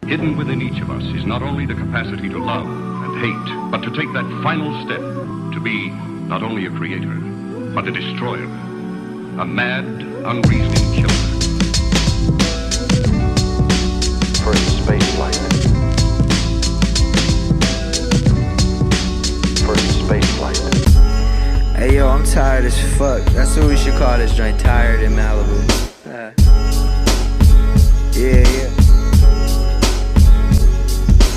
Hidden within each of us is not only the capacity to love and hate, but to take that final step to be not only a creator, but a destroyer, a mad, unreasoning killer. First space flight. First space flight. Hey yo, I'm tired as fuck. That's what we should call this joint, Tired in Malibu. Yeah.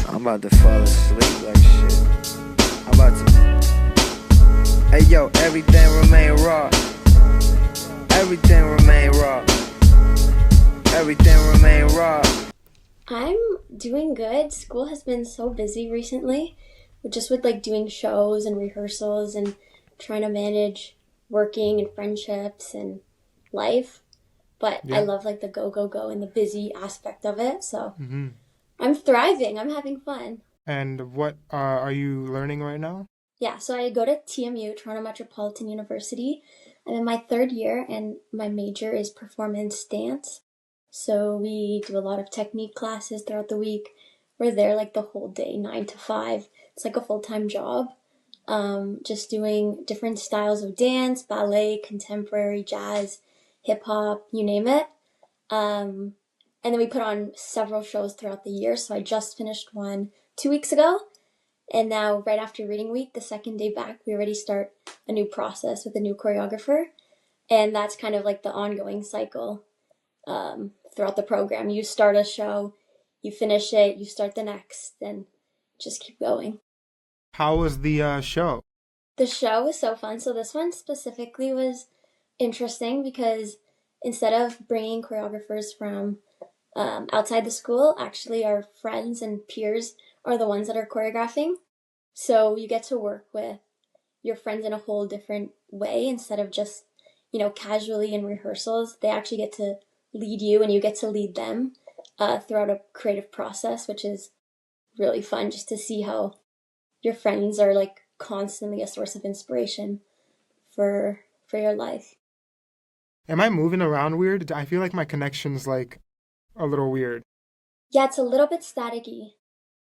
I'm about to fall asleep like shit. I'm about to. Hey yo, everything remain raw. Everything remain raw. Everything remain raw. I'm doing good. School has been so busy recently, just with like doing shows and rehearsals and trying to manage working and friendships and life. But yeah. I love like the go and the busy aspect of it. So I'm thriving. I'm having fun. And what are you learning right now? Yeah, so I go to TMU, Toronto Metropolitan University. I'm in my third year and my major is performance dance. So we do a lot of technique classes throughout the week. We're there like the whole day, 9 to 5. It's like a full-time job. Just doing different styles of dance, ballet, contemporary, jazz, hip-hop, you name it. And then we put on several shows throughout the year. So I just finished one 2 weeks ago. And now right after reading week, the second day back, we already start a new process with a new choreographer. And that's kind of like the ongoing cycle throughout the program. You start a show, you finish it, you start the next, and just keep going. How was the show? The show was so fun. So this one specifically was interesting because instead of bringing choreographers from outside the school, actually our friends and peers are the ones that are choreographing. So you get to work with your friends in a whole different way instead of just, casually in rehearsals. They actually get to lead you and you get to lead them throughout a creative process, which is really fun just to see how your friends are like constantly a source of inspiration for your life. Am I moving around weird? I feel like my connection's like a little weird. Yeah, it's a little bit staticky.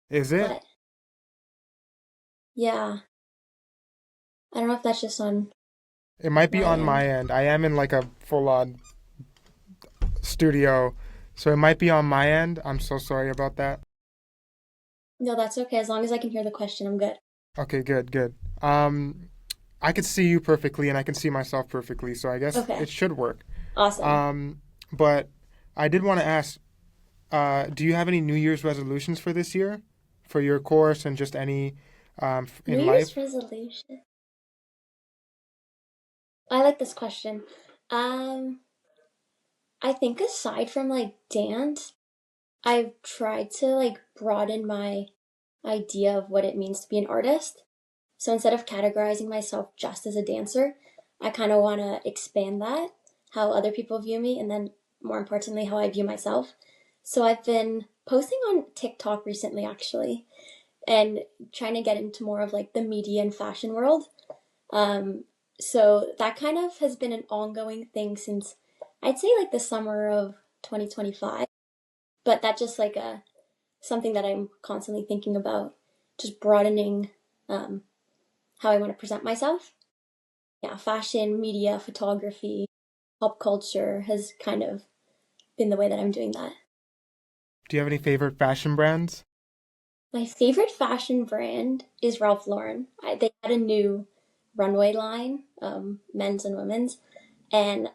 Is it? But yeah. I don't know if that's just on... It might be on my end. I am in like a full-on studio, so it might be on my end. I'm so sorry about that. No, that's okay. As long as I can hear the question, I'm good. Okay, good. I could see you perfectly, and I can see myself perfectly, so I guess It should work. Awesome. But I did want to ask, do you have any New Year's resolutions for this year? For your course and just any in life? New Year's resolution? I like this question. I think aside from like dance, I've tried to like broaden my idea of what it means to be an artist. So instead of categorizing myself just as a dancer, I kind of want to expand that, how other people view me, and then more importantly, how I view myself. So I've been posting on TikTok recently, actually, and trying to get into more of like the media and fashion world. So that kind of has been an ongoing thing since I'd say like the summer of 2025. But that's just like something that I'm constantly thinking about, just broadening how I want to present myself. Yeah, fashion, media, photography, pop culture has kind of been the way that I'm doing that. Do you have any favorite fashion brands? My favorite fashion brand is Ralph Lauren. They had a new runway line, men's and women's, and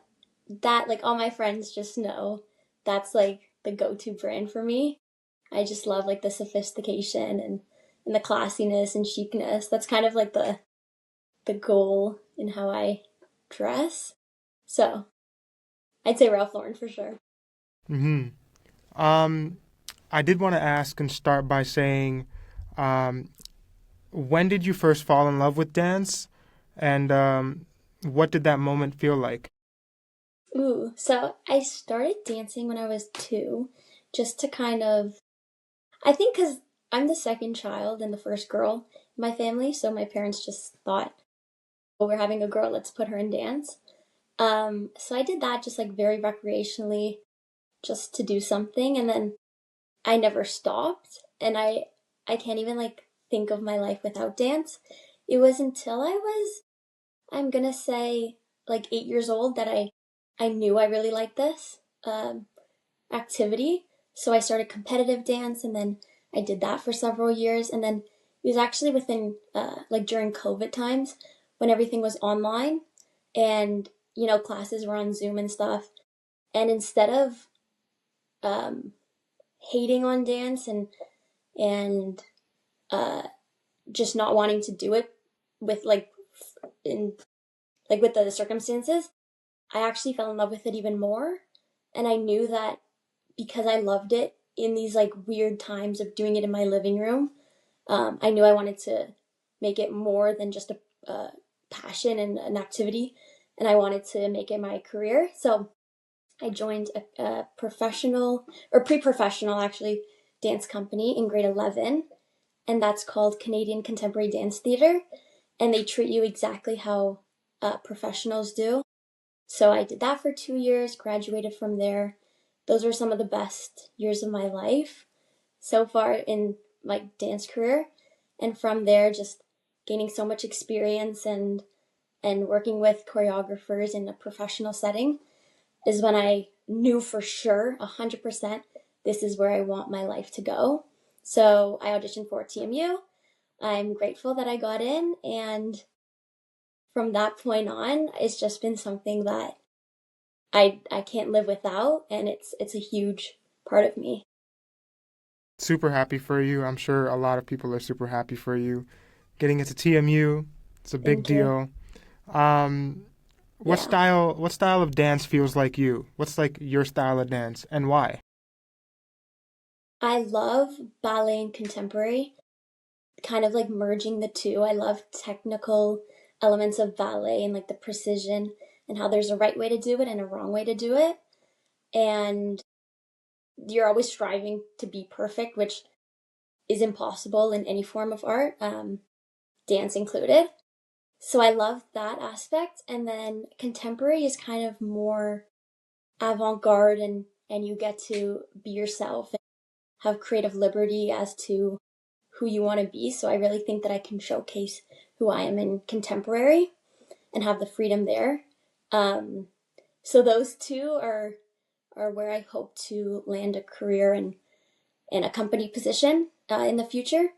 that, like, all my friends just know that's like the go-to brand for me. I just love like the sophistication and the classiness and chicness. That's kind of like the goal in how I dress. So I'd say Ralph Lauren for sure. I did want to ask and start by saying, when did you first fall in love with dance? And what did that moment feel like? So I started dancing when I was 2, just to kind of, I think because I'm the second child and the first girl in my family, so my parents just thought, oh, we're having a girl, let's put her in dance. So I did that just like very recreationally, just to do something. And then I never stopped, and I can't even like think of my life without dance. It was until I was, I'm gonna say, like 8 years old that I knew I really liked this activity. So I started competitive dance, and then I did that for several years, and then it was actually within like during COVID times when everything was online, and classes were on Zoom and stuff. And instead of um, hating on dance and uh, just not wanting to do it with in with the circumstances, I actually fell in love with it even more. And I knew that because I loved it in these like weird times of doing it in my living room, I knew I wanted to make it more than just a passion and an activity, and I wanted to make it my career. So I joined a professional or pre-professional actually dance company in grade 11, and that's called Canadian Contemporary Dance Theatre, and they treat you exactly how professionals do. So I did that for 2 years, graduated from there. Those were some of the best years of my life so far in my dance career. And from there, just gaining so much experience and working with choreographers in a professional setting is when I knew for sure, 100%, this is where I want my life to go. So I auditioned for TMU. I'm grateful that I got in, and from that point on, it's just been something that I can't live without, and it's a huge part of me. Super happy for you. I'm sure a lot of people are super happy for you. Getting into TMU, it's a big Thank you. deal. Um, what Yeah. style of dance feels like you? What's like your style of dance and why? I love ballet and contemporary, kind of like merging the two. I love technical elements of ballet and like the precision and how there's a right way to do it and a wrong way to do it. And you're always striving to be perfect, which is impossible in any form of art, dance included. So I love that aspect. And then contemporary is kind of more avant-garde, and you get to be yourself and have creative liberty as to who you want to be. So I really think that I can showcase who I am in contemporary and have the freedom there. So those two are where I hope to land a career and in a company position in the future.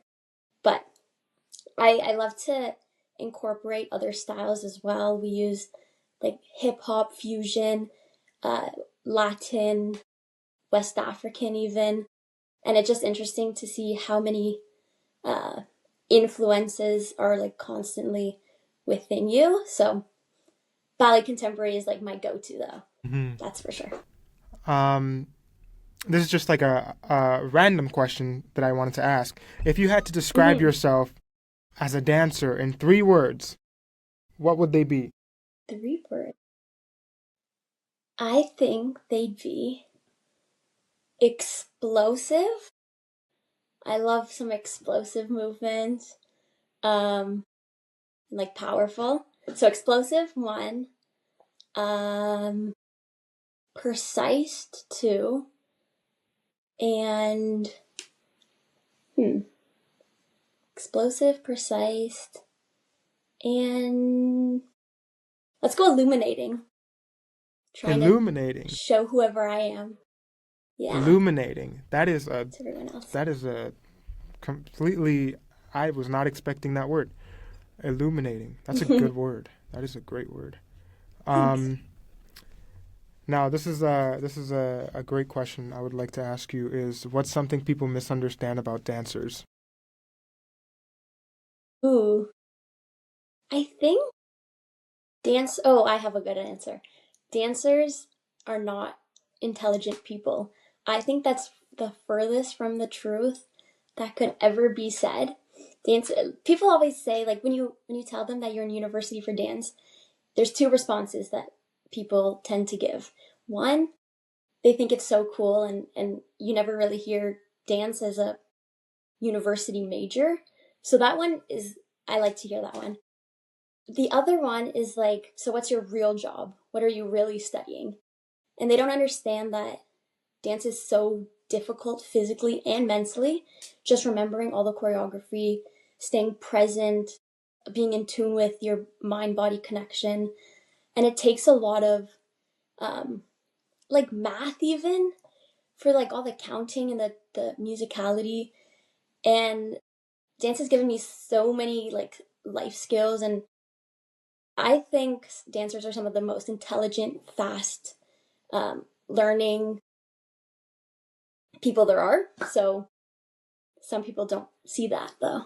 But I love to incorporate other styles as well. We use like hip hop, fusion, uh, Latin, West African, even. And it's just interesting to see how many uh, influences are like constantly within you. So ballet contemporary is like my go-to though. Hmm. That's for sure. Um, this is just like a random question that I wanted to ask. If you had to describe Mm-hmm. yourself as a dancer in 3 words, what would they be? 3 words. I think they'd be explosive. I love some explosive movements. Like powerful. So explosive, one. Um, precise, two. And explosive, precise, and let's go illuminating. Trying to Illuminating. show whoever I am. Yeah, Illuminating. to everyone else. That is a completely. I was not expecting that word. Illuminating. That's a good word. That is a great word. Thanks. Um, Now, this is a great question I would like to ask you is what's something people misunderstand about dancers? Ooh, I think dance. Oh, I have a good answer. Dancers are not intelligent people. I think that's the furthest from the truth that could ever be said. Dance. People always say like when you tell them that you're in university for dance, there's two responses that people tend to give. One, they think it's so cool, and you never really hear dance as a university major. So that one is, I like to hear that one. The other one is like, so what's your real job? What are you really studying? And they don't understand that dance is so difficult physically and mentally, just remembering all the choreography, staying present, being in tune with your mind-body connection. And it takes a lot of like math even for like all the counting and the musicality. And dance has given me so many like life skills, and I think dancers are some of the most intelligent, fast, learning people there are. So some people don't see that though.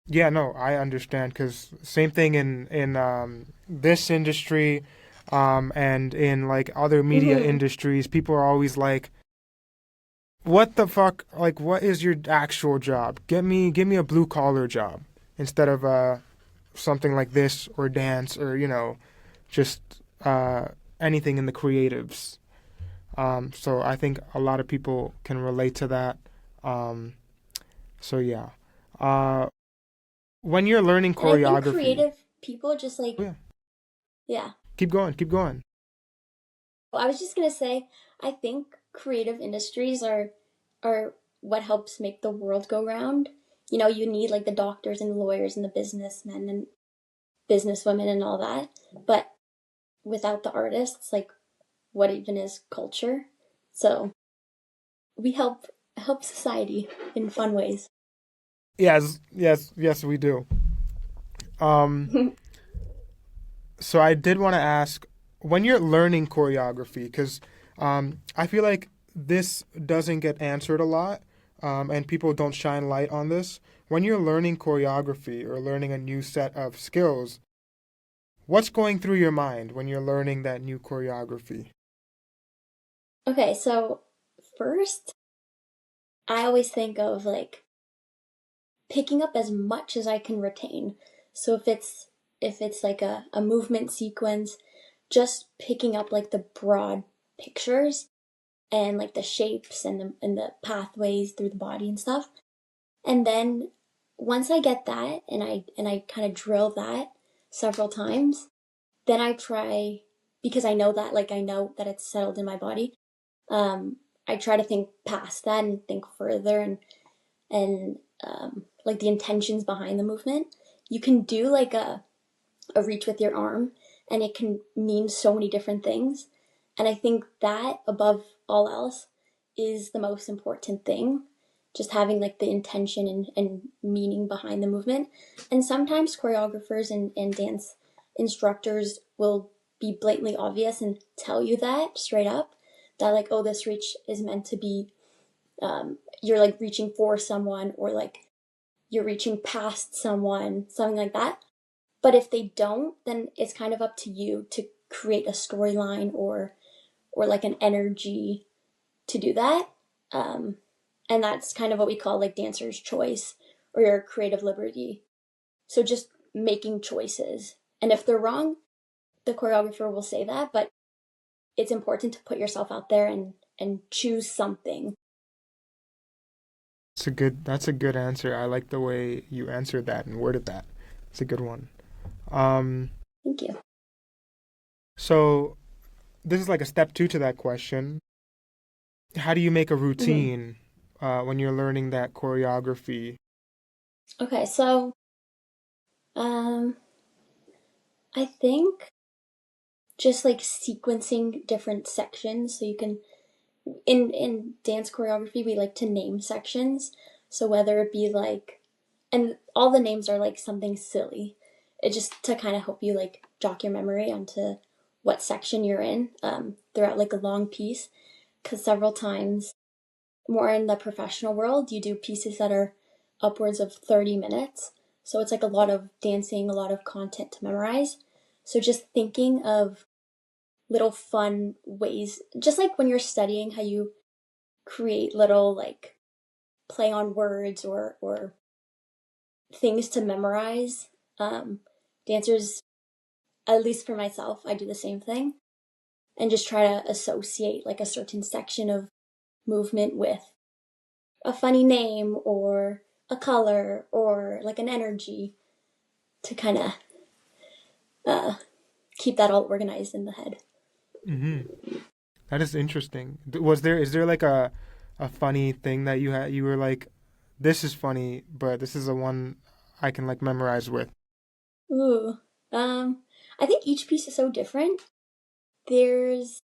Yeah, no, I understand because same thing in this industry, and in like other media industries, people are always like, "What the fuck? Like, what is your actual job? Give me a blue collar job instead of something like this or dance or just anything in the creatives." So I think a lot of people can relate to that. So yeah. When you're learning And I think choreography, creative people just like, oh, yeah, yeah. keep going, keep going. Well, I was just gonna say, I think creative industries are what helps make the world go round. You know, you need like the doctors and lawyers and the businessmen and businesswomen and all that. But without the artists, like what even is culture? So we help society in fun ways. Yes, yes, yes, we do. Um, so I did want to ask, when you're learning choreography, because I feel like this doesn't get answered a lot, and people don't shine light on this. When you're learning choreography or learning a new set of skills, what's going through your mind when you're learning that new choreography? Okay, so first, I always think of like picking up as much as I can retain. So if it's like a movement sequence, just picking up like the broad pictures and like the shapes and the pathways through the body and stuff. And then once I get that and I kind of drill that several times, then I try, because I know that, like I know that it's settled in my body. I try to think past that and think further and like the intentions behind the movement. You can do like a reach with your arm, and it can mean so many different things. And I think that above all else is the most important thing. Just having like the intention and meaning behind the movement. And sometimes choreographers and dance instructors will be blatantly obvious and tell you that straight up, that like, oh, this reach is meant to be, you're like reaching for someone, or like you're reaching past someone, something like that. But if they don't, then it's kind of up to you to create a storyline or like an energy to do that. And that's kind of what we call like dancer's choice or your creative liberty. So just making choices. And if they're wrong, the choreographer will say that, but it's important to put yourself out there and choose something. That's a good answer. I like the way you answered that and worded that. It's a good one. Um, Thank you. so this is like a step two to that question. How do you make a routine when you're learning that choreography? Okay, so um I think just like sequencing different sections, so you can, in dance choreography we like to name sections. So whether it be like, and all the names are like something silly, it just to kind of help you like jog your memory onto what section you're in throughout like a long piece, because several times, more in the professional world, you do pieces that are upwards of 30 minutes, so it's like a lot of dancing, a lot of content to memorize. So just thinking of little fun ways, just like when you're studying, how you create little like play on words or things to memorize. Dancers, at least for myself, I do the same thing and just try to associate like a certain section of movement with a funny name or a color or like an energy to kind of keep that all organized in the head. Mm-hmm. That is interesting. Is there like a funny thing that you had? You were like, this is funny, but this is the one I can like memorize with. Ooh. I think each piece is so different. There's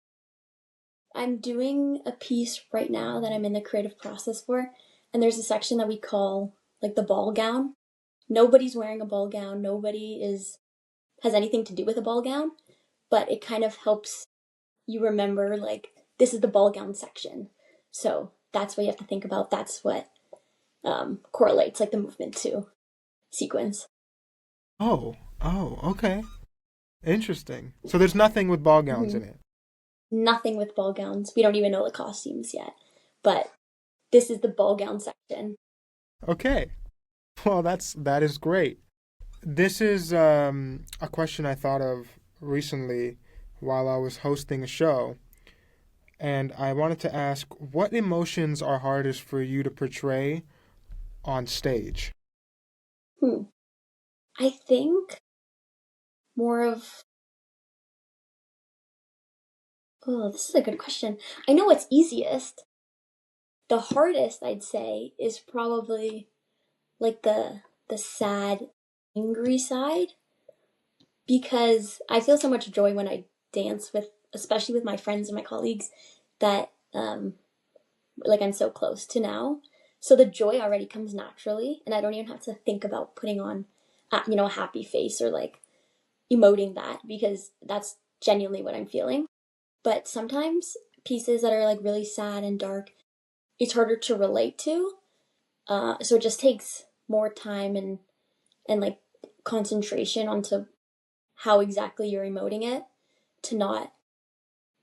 I'm doing a piece right now that I'm in the creative process for, and there's a section that we call like the ball gown. Nobody's wearing a ball gown. Nobody is has anything to do with a ball gown, but it kind of helps you remember like this is the ball gown section. So that's what you have to think about. That's what correlates like the movement to sequence. Okay. Interesting. So there's nothing with ball gowns Mhm. in it. Nothing with ball gowns. We don't even know the costumes yet, but this is the ball gown section. Okay. Well, that is great. This is a question I thought of recently while I was hosting a show, and I wanted to ask, what emotions are hardest for you to portray on stage? Hmm. I think more of oh, this is a good question. I know what's easiest. The hardest I'd say is probably like the sad, angry side because I feel so much joy when I dance with, especially with my friends and my colleagues that like I'm so close to now. So the joy already comes naturally, and I don't even have to think about putting on, a happy face or like emoting that because that's genuinely what I'm feeling. But sometimes pieces that are like really sad and dark, it's harder to relate to. So it just takes more time and like concentration onto how exactly you're emoting it to not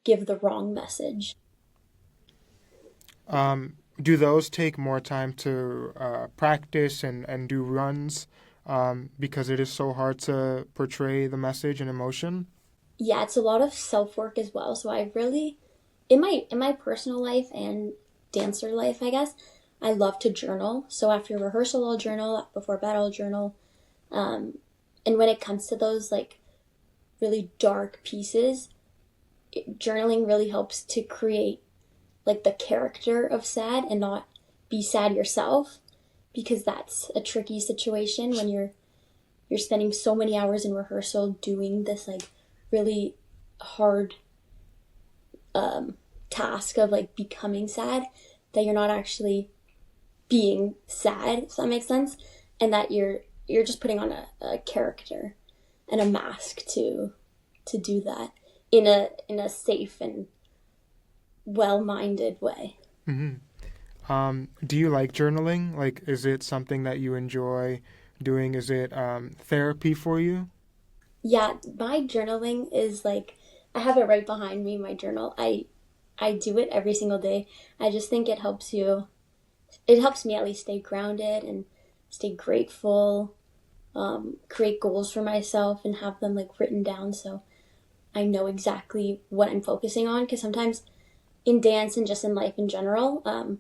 give the wrong message. Do those take more time to practice and do runs because it is so hard to portray the message and emotion? Yeah, it's a lot of self work as well. So I really, in my personal life and dancer life, I guess, I love to journal. So after rehearsal, I'll journal. Before bed, I'll journal. Um, and when it comes to those like really dark pieces, journaling really helps to create like the character of sad and not be sad yourself because that's a tricky situation when you're spending so many hours in rehearsal doing this like really hard task of like becoming sad that you're not actually being sad, if that makes sense, and that you're just putting on a character and a mask to do that in a safe and well-minded way. Do you like journaling? Like, is it something that you enjoy doing? Is it therapy for you? Yeah, my journaling is like I have it right behind me, my journal. I do it every single day. I just think it helps me at least stay grounded and stay grateful, create goals for myself and have them like written down so I know exactly what I'm focusing on. Because sometimes in dance and just in life in general,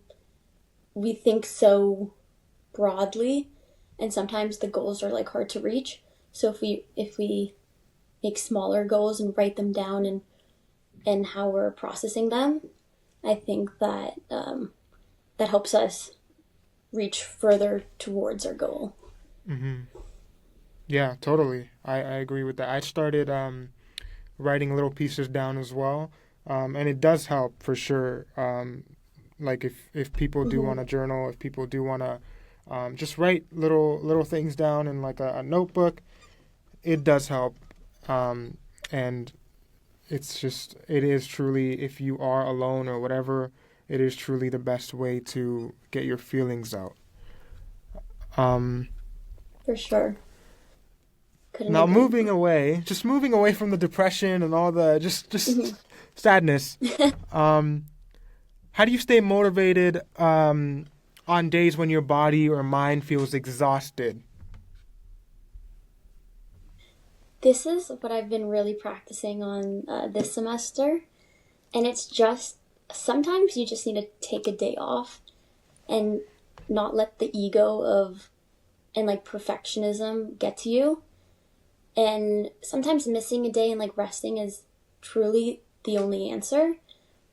we think so broadly, and sometimes the goals are like hard to reach. So if we make smaller goals and write them down and how we're processing them, I think that that helps us reach further towards our goal. Yeah, totally. I agree with that. I started writing little pieces down as well, and it does help for sure. Like if people do want to journal, if people do want to just write little things down in like a notebook, it does help. And it is truly, if you are alone or whatever, it is truly the best way to get your feelings out. Um, For sure. Couldn't Now agree. moving away from the depression and all the just sadness. Um, how do you stay motivated on days when your body or mind feels exhausted? This is what I've been really practicing on this semester, and it's just sometimes you just need to take a day off and not let the ego of and like perfectionism get to you. And sometimes missing a day and like resting is truly the only answer.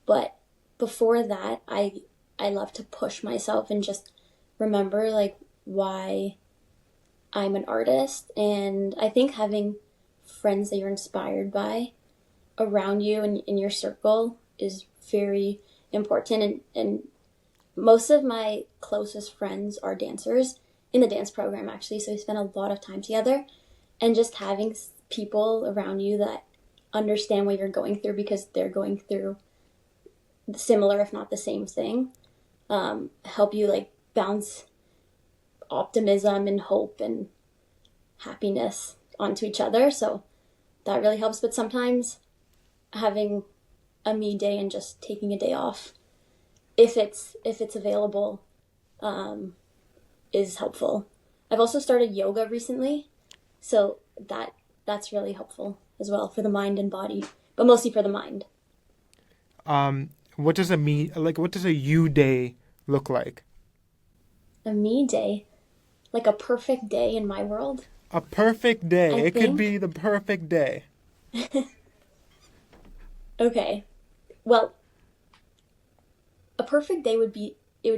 But before that, I I love to push myself and just remember like why I'm an artist. And I think having friends that you're inspired by around you and in your circle is very important. And most of my closest friends are dancers in the dance program, actually. So we spend a lot of time together, and just having people around you that understand what you're going through because they're going through similar, if not the same thing, help you like bounce optimism and hope and happiness onto each other. So that really helps. But sometimes having a me day and just taking a day off, if it's available, is helpful. I've also started yoga recently, so that's really helpful as well for the mind and body, but mostly for the mind. What does a you day look like? A me day, like a perfect day in my world. A perfect day. It could be the perfect day. Okay. Well, a perfect day would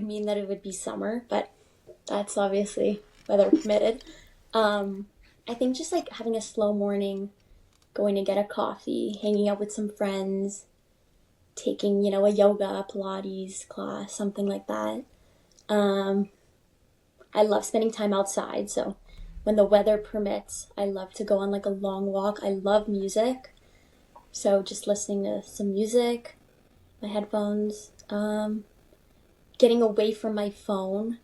mean that it would be summer, but that's obviously weather permitted. I think just like having a slow morning, going to get a coffee, hanging out with some friends, taking, a yoga, Pilates class, something like that. I love spending time outside, so when the weather permits, I love to go on like a long walk. I love music, so just listening to some music, my headphones, getting away from my phone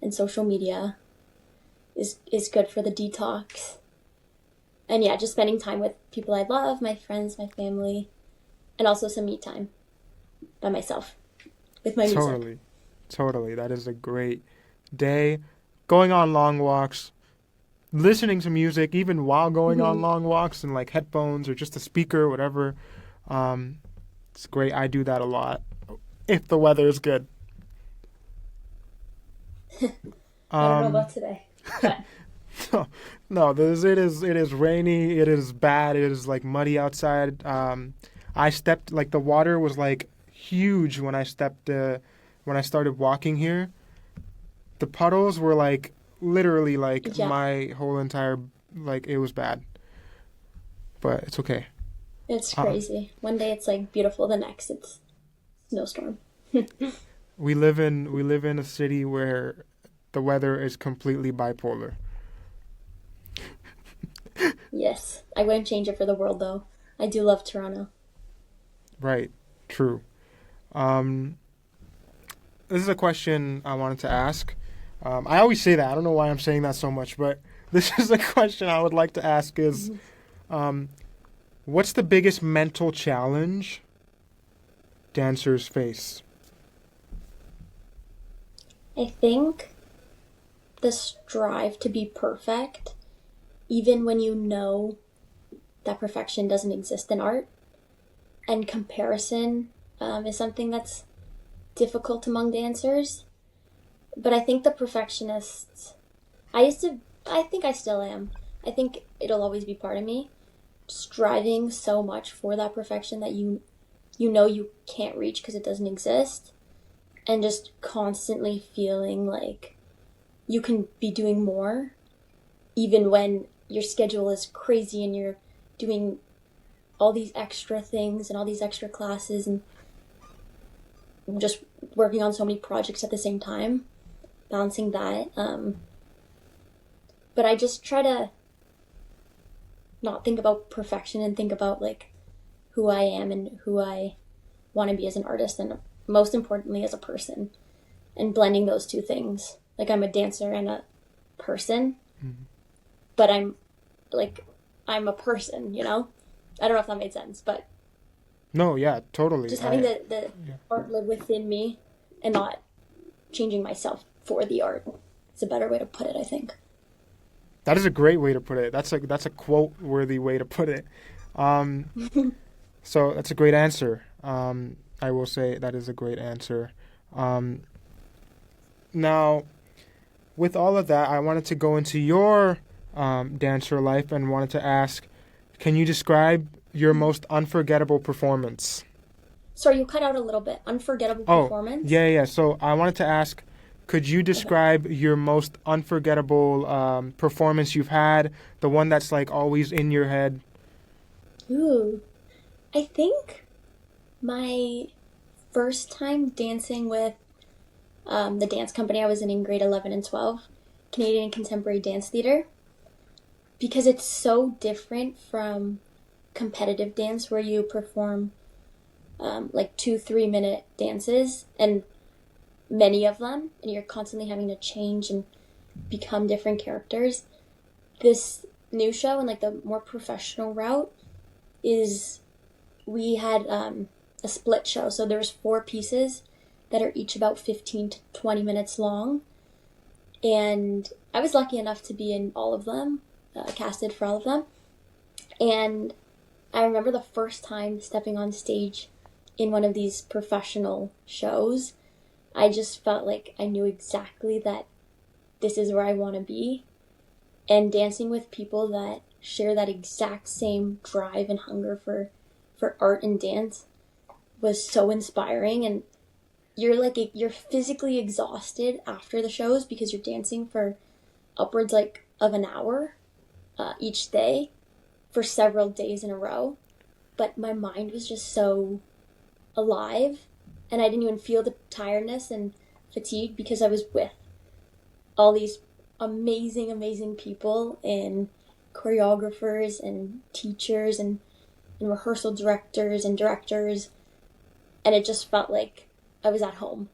and social media is good for the detox. And yeah, just spending time with people I love, my friends, my family, and also some me time by myself with my music. Totally. That is a great day. Going on long walks, listening to music, even while going on long walks, and like headphones or just a speaker, whatever. It's great. I do that a lot if the weather is good. I don't know about today. But. No, it is rainy. It is bad. It is like muddy outside. I stepped, like the water was like huge when I started walking here. The puddles were like literally like my whole entire, like it was bad. But it's okay. It's crazy. One day it's like beautiful, the next it's snowstorm. We live in a city where the weather is completely bipolar. Yes. I wouldn't change it for the world though. I do love Toronto. Right. True. This is a question I wanted to ask. I always say that. I don't know why I'm saying that so much, but this is a question I would like to ask is, what's the biggest mental challenge dancers face? I think the strive to be perfect, even when you know that perfection doesn't exist in art. And comparison is something that's difficult among dancers. But I think the perfectionists, I think I still am. I think it'll always be part of me, striving so much for that perfection that you know you can't reach because it doesn't exist, and just constantly feeling like you can be doing more, even when your schedule is crazy and you're doing all these extra things and all these extra classes and just working on so many projects at the same time, balancing that. But I just try to not think about perfection and think about like who I am and who I want to be as an artist, and most importantly as a person, and blending those two things. Like I'm a dancer and a person, but I'm a person, I don't know if that made sense, but no, yeah, totally. Just having the art live within me and not changing myself for the art. It's a better way to put it, I think. That is a great way to put it. That's a quote-worthy way to put it. So that's a great answer. I will say that is a great answer. Now, with all of that, I wanted to go into your dancer life and wanted to ask, can you describe your most unforgettable performance? Sorry, you cut out a little bit. Unforgettable Oh, performance? yeah. So I wanted to ask, could you describe your most unforgettable performance you've had? The one that's like always in your head? Ooh. I think my first time dancing with the dance company I was in grade 11 and 12, Canadian Contemporary Dance Theatre, because it's so different from competitive dance where you perform like 2-3 minute dances and many of them, and you're constantly having to change and become different characters. This new show and like the more professional route is we had a split show, so there's 4 pieces that are each about 15 to 20 minutes long, and I was lucky enough to be in all of them, casted for all of them. And I remember the first time stepping on stage in one of these professional shows, I just felt like I knew exactly that this is where I want to be. And dancing with people that share that exact same drive and hunger for art and dance was so inspiring. And you're physically exhausted after the shows because you're dancing for upwards like of an hour each day for several days in a row. But my mind was just so alive, and I didn't even feel the tiredness and fatigue because I was with all these amazing people and choreographers and teachers and rehearsal directors, and it just felt like I was at home.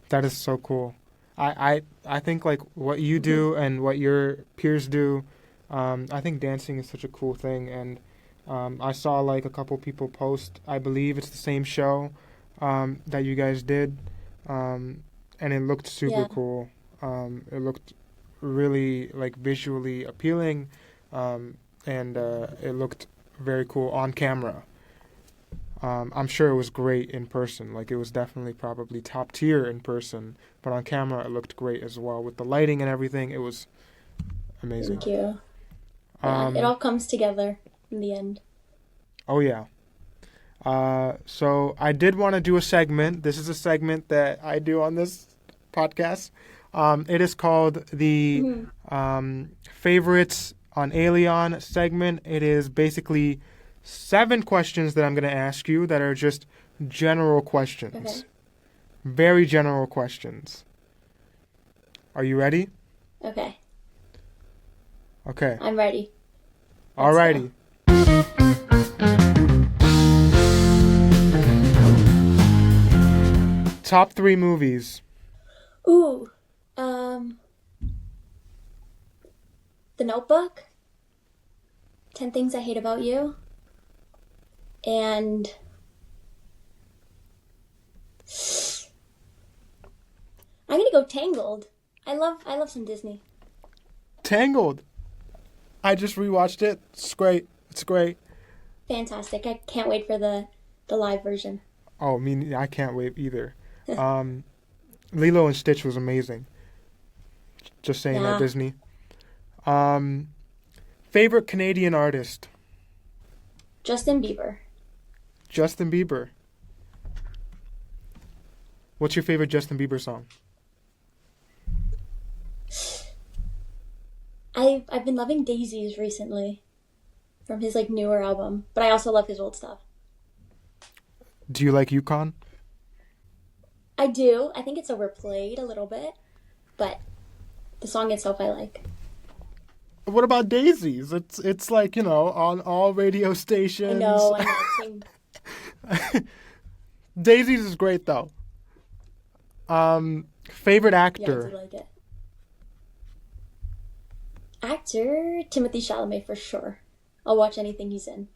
That is so cool. I think like what you do and what your peers do, I think dancing is such a cool thing. And I saw like a couple people post, I believe it's the same show that you guys did, and it looked super cool. It looked really like visually appealing, and it looked very cool on camera. I'm sure it was great in person. Like it was definitely probably top tier in person, but on camera it looked great as well with the lighting and everything. It was amazing. Thank you. Yeah, it all comes together in the end. Oh yeah. So I did want to do a segment. This is a segment that I do on this podcast. It is called the Favorites on AILEON segment. It is basically 7 questions that I'm going to ask you that are just general questions. Okay. Very general questions. Are you ready? Okay. Okay. I'm ready. Alrighty. Top 3 movies. Ooh. The Notebook, 10 Things I Hate About You, and I'm gonna go Tangled. I love some Disney. Tangled. I just rewatched it. It's great. It's great. Fantastic. I can't wait for the live version. Oh, I can't wait either. Lilo and Stitch was amazing. Just saying that, Disney. Favorite Canadian artist? Justin Bieber. Justin Bieber. What's your favorite Justin Bieber song? I've been loving Daisies recently from his like newer album, but I also love his old stuff. Do you like Yukon? I do. I think it's overplayed a little bit, but the song itself I like. What about Daisies? It's like, on all radio stations. I know. Daisies is great though. Favorite actor? Yeah, I do like it. Actor, Timothée Chalamet for sure. I'll watch anything he's in.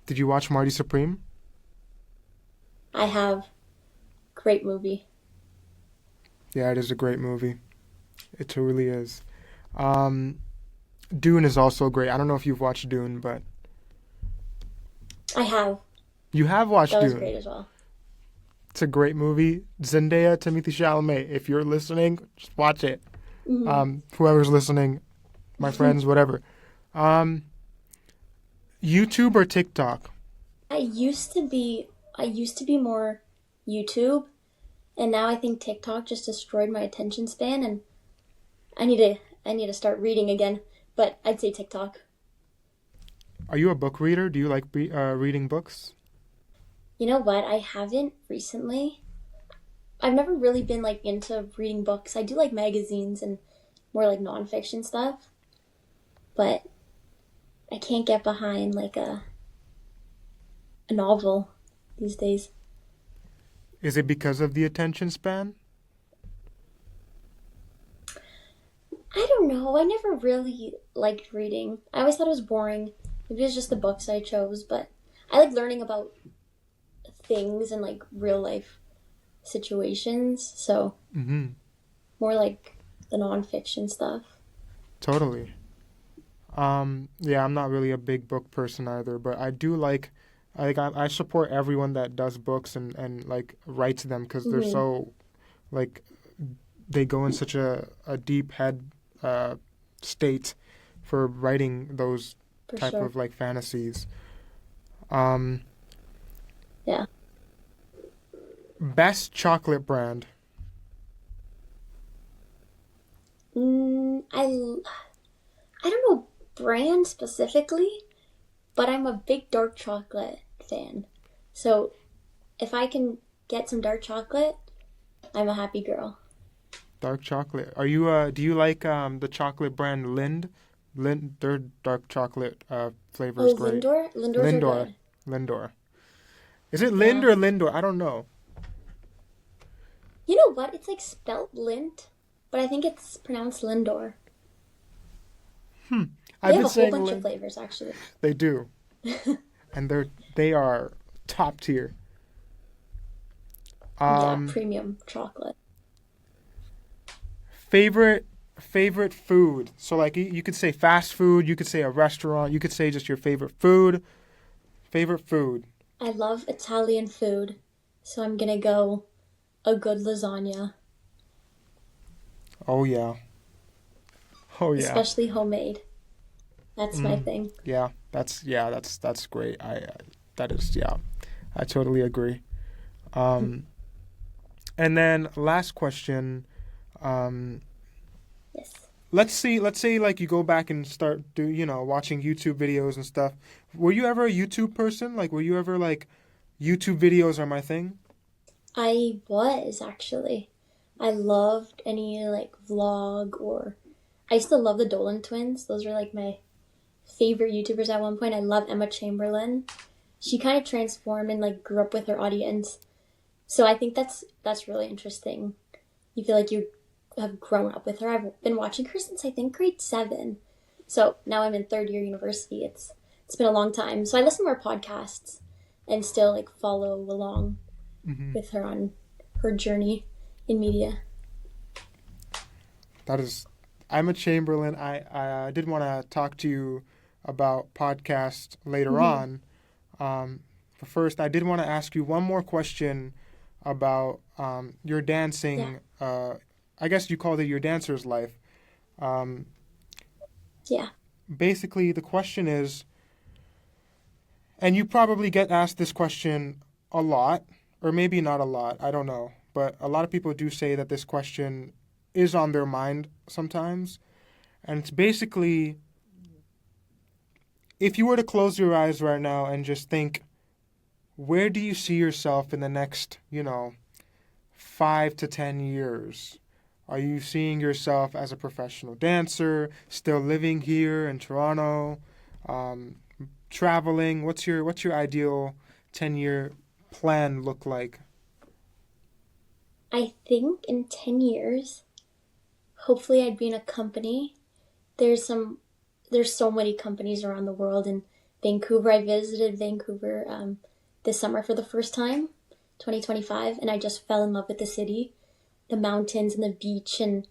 Did you watch Marty Supreme? I have. Great movie. Yeah, it is a great movie. It truly is. Dune is also great. I don't know if you've watched Dune, but I have. You have watched Dune. That was great as well. It's a great movie. Zendaya, Timothée Chalamet. If you're listening, just watch it. Mm-hmm. Whoever's listening, my friends, whatever. YouTube or TikTok? I used to be more YouTube, and now I think TikTok just destroyed my attention span, and I need to start reading again. But I'd say TikTok. Are you a book reader? Do you like reading books? You know what? I haven't recently. I've never really been like into reading books. I do like magazines and more like nonfiction stuff, but I can't get behind like a novel these days. Is it because of the attention span? I don't know. I never really liked reading. I always thought it was boring. Maybe it was just the books I chose, but I like learning about things and like real life situations. So Mm-hmm. more like the nonfiction stuff. Totally. Yeah, I'm not really a big book person either, but I do I support everyone that does books and like writes them because they're so like they go in such a deep head state for writing those For type sure. of like fantasies. Um, Yeah. Best chocolate brand. I don't know brand specifically, but I'm a big dark chocolate fan. So if I can get some dark chocolate, I'm a happy girl. Dark chocolate. Are you do you like the chocolate brand Lind? Lind, their dark chocolate flavor Oh, is great. Lindor? Lindors are Lindor. good. Lindor. Is it Lind Yeah. or Lindor? I don't know. You know what? It's like spelt Lint, but I think it's pronounced Lindor. They I've have been a whole saying bunch of Lind. flavors, actually. They do, and they are top tier. Yeah, Um, premium chocolate. favorite food. So like you could say fast food, you could say a restaurant, you could say just your favorite food. Favorite food. I love Italian food, so I'm gonna go a good lasagna, Oh yeah. Oh yeah. especially homemade. That's my thing. Yeah. That's great. That is yeah. I totally agree. Um, and then last question. Yes. Let's say like you go back and start watching YouTube videos and stuff. Were you ever a YouTube person? Like were you ever like YouTube videos are my thing? I was actually. I loved any like vlog or I used to love the Dolan twins. Those were like my favorite YouTubers at one point. I love Emma Chamberlain. She kind of transformed and like grew up with her audience. So I think that's really interesting. You feel like you have grown up with her. I've been watching her since I think grade 7. So now I'm in third year university. It's been a long time. So I listen to her podcasts and still like follow along with her on her journey in media. That is, I'm a Chamberlain. I did want to talk to you about podcast later on. But first, I did want to ask you one more question about your dancing. I guess you called it your dancer's life. Yeah. Basically, the question is, and you probably get asked this question a lot, or maybe not a lot, I don't know. But a lot of people do say that this question is on their mind sometimes. And it's basically, if you were to close your eyes right now and just think, where do you see yourself in the next, 5 to 10 years? Are you seeing yourself as a professional dancer, still living here in Toronto, traveling? What's your ideal 10-year plan look like? I think in 10 years, hopefully I'd be in a company. There's so many companies around the world. In Vancouver, I visited Vancouver this summer for the first time, 2025, and I just fell in love with the city, the mountains and the beach and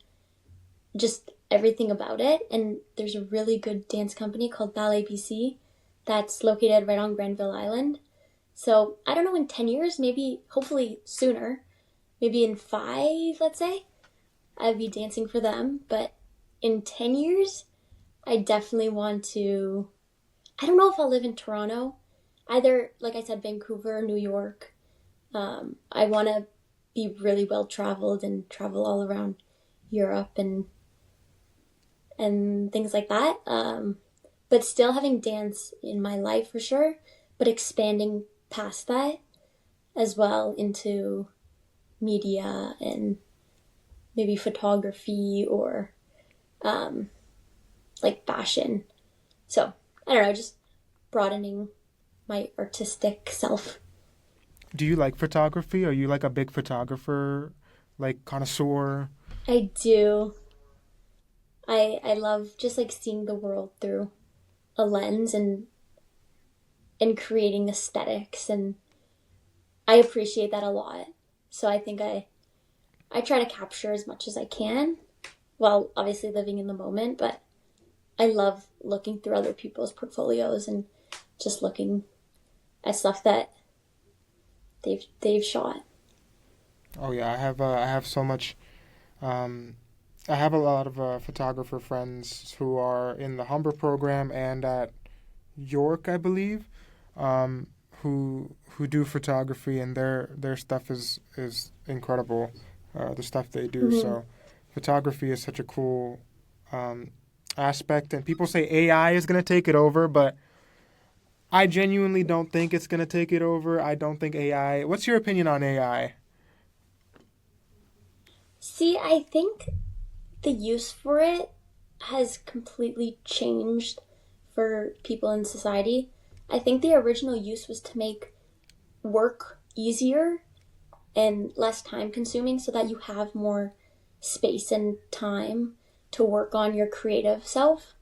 just everything about it. And there's a really good dance company called Ballet BC that's located right on Granville Island. So I don't know, in 10 years, maybe, hopefully sooner, maybe in 5, let's say, I'd be dancing for them. But in 10 years, I definitely want to, I don't know if I'll live in Toronto. either, like I said, Vancouver or New York. I want to be really well traveled and travel all around Europe and things like that. But still having dance in my life for sure, but expanding past that as well into media and maybe photography or like fashion. So I don't know, just broadening my artistic self. Do you like photography? Are you like a big photographer, like connoisseur? I do. I love just like seeing the world through a lens and creating aesthetics, and I appreciate that a lot. So I think I try to capture as much as I can while obviously living in the moment, but I love looking through other people's portfolios and just looking at stuff that they've shot. Oh yeah, I have so much. I have a lot of photographer friends who are in the Humber program and at York, I believe, who do photography, and their stuff is incredible. The stuff they do. Mm-hmm. So, photography is such a cool aspect, and people say AI is going to take it over, but I genuinely don't think it's going to take it over. I don't think AI. What's your opinion on AI? See, I think the use for it has completely changed for people in society. I think the original use was to make work easier and less time consuming so that you have more space and time to work on your creative self.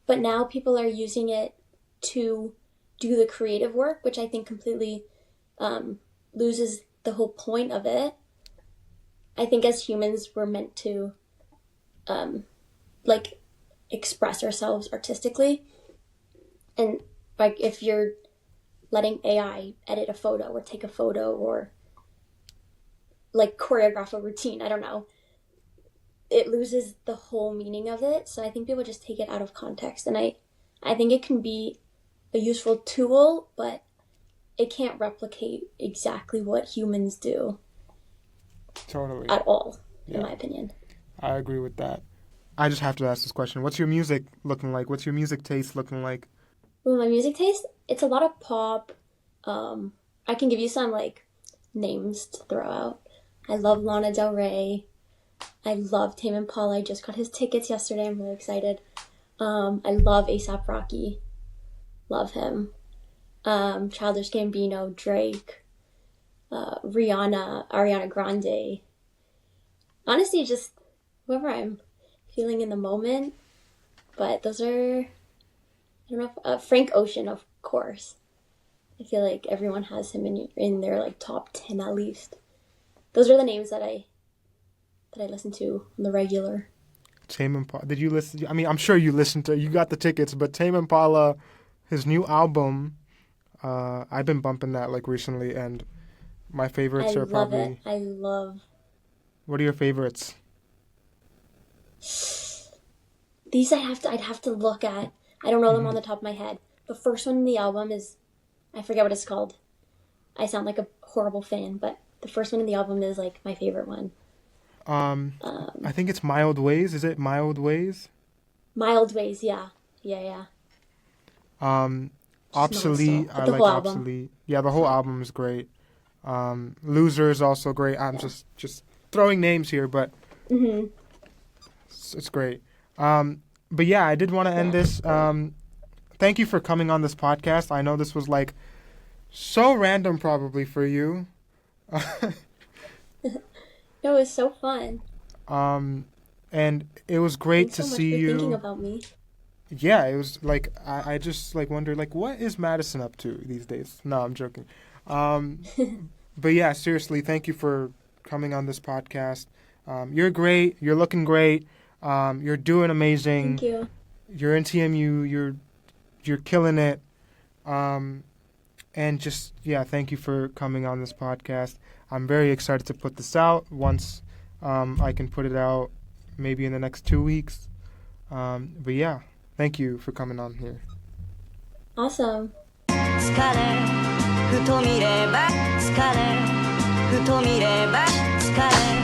But now people are using it to do the creative work, which I think completely loses the whole point of it. I think as humans, we're meant to like express ourselves artistically. And like if you're letting AI edit a photo or take a photo or like choreograph a routine, I don't know, it loses the whole meaning of it. So I think people just take it out of context. And I think it can be a useful tool, but it can't replicate exactly what humans do. Totally. At all, Yeah. in my opinion. I agree with that. I just have to ask this question. What's your music looking like? What's your music taste looking like? Well, my music taste, it's a lot of pop. I can give you some like names to throw out. I love Lana Del Rey. I love Tame Impala. I just got his tickets yesterday. I'm really excited. I love A$AP Rocky. Love him. Childish Gambino, Drake, Rihanna, Ariana Grande. Honestly, just whoever I'm feeling in the moment. But those are, I don't know, Frank Ocean, of course. I feel like everyone has him in their like top 10 at least. Those are the names that I listen to on the regular. Tame Impala. Did you listen? I mean, I'm sure you listened to. You got the tickets, but Tame Impala, his new album. I've been bumping that like recently, and my favorites are probably. I love it. I love. What are your favorites? These I'd have to look at. I don't know them on the top of my head. The first one in the album is, I forget what it's called. I sound like a horrible fan, but the first one in the album is like my favorite one. I think it's Mild Ways. Is it Mild Ways? Mild Ways, yeah. Yeah. Obsolete. I like Obsolete. Yeah, the whole album is great. Loser is also great. I'm just throwing names here, but it's great. But yeah, I did want to end this. Thank you for coming on this podcast. I know this was like so random probably for you. No, it was so fun. And it was great Thanks to so much see for you. thinking about me. Yeah, it was like I just like wondered like what is Madison up to these days? No, I'm joking. But yeah, seriously, thank you for coming on this podcast. You're great. You're looking great. You're doing amazing. Thank you. You're in TMU. You're killing it. And just thank you for coming on this podcast. I'm very excited to put this out once I can put it out maybe in the next 2 weeks. But yeah, thank you for coming on here. Awesome. 疲れふと見れば疲れふと見れば疲れ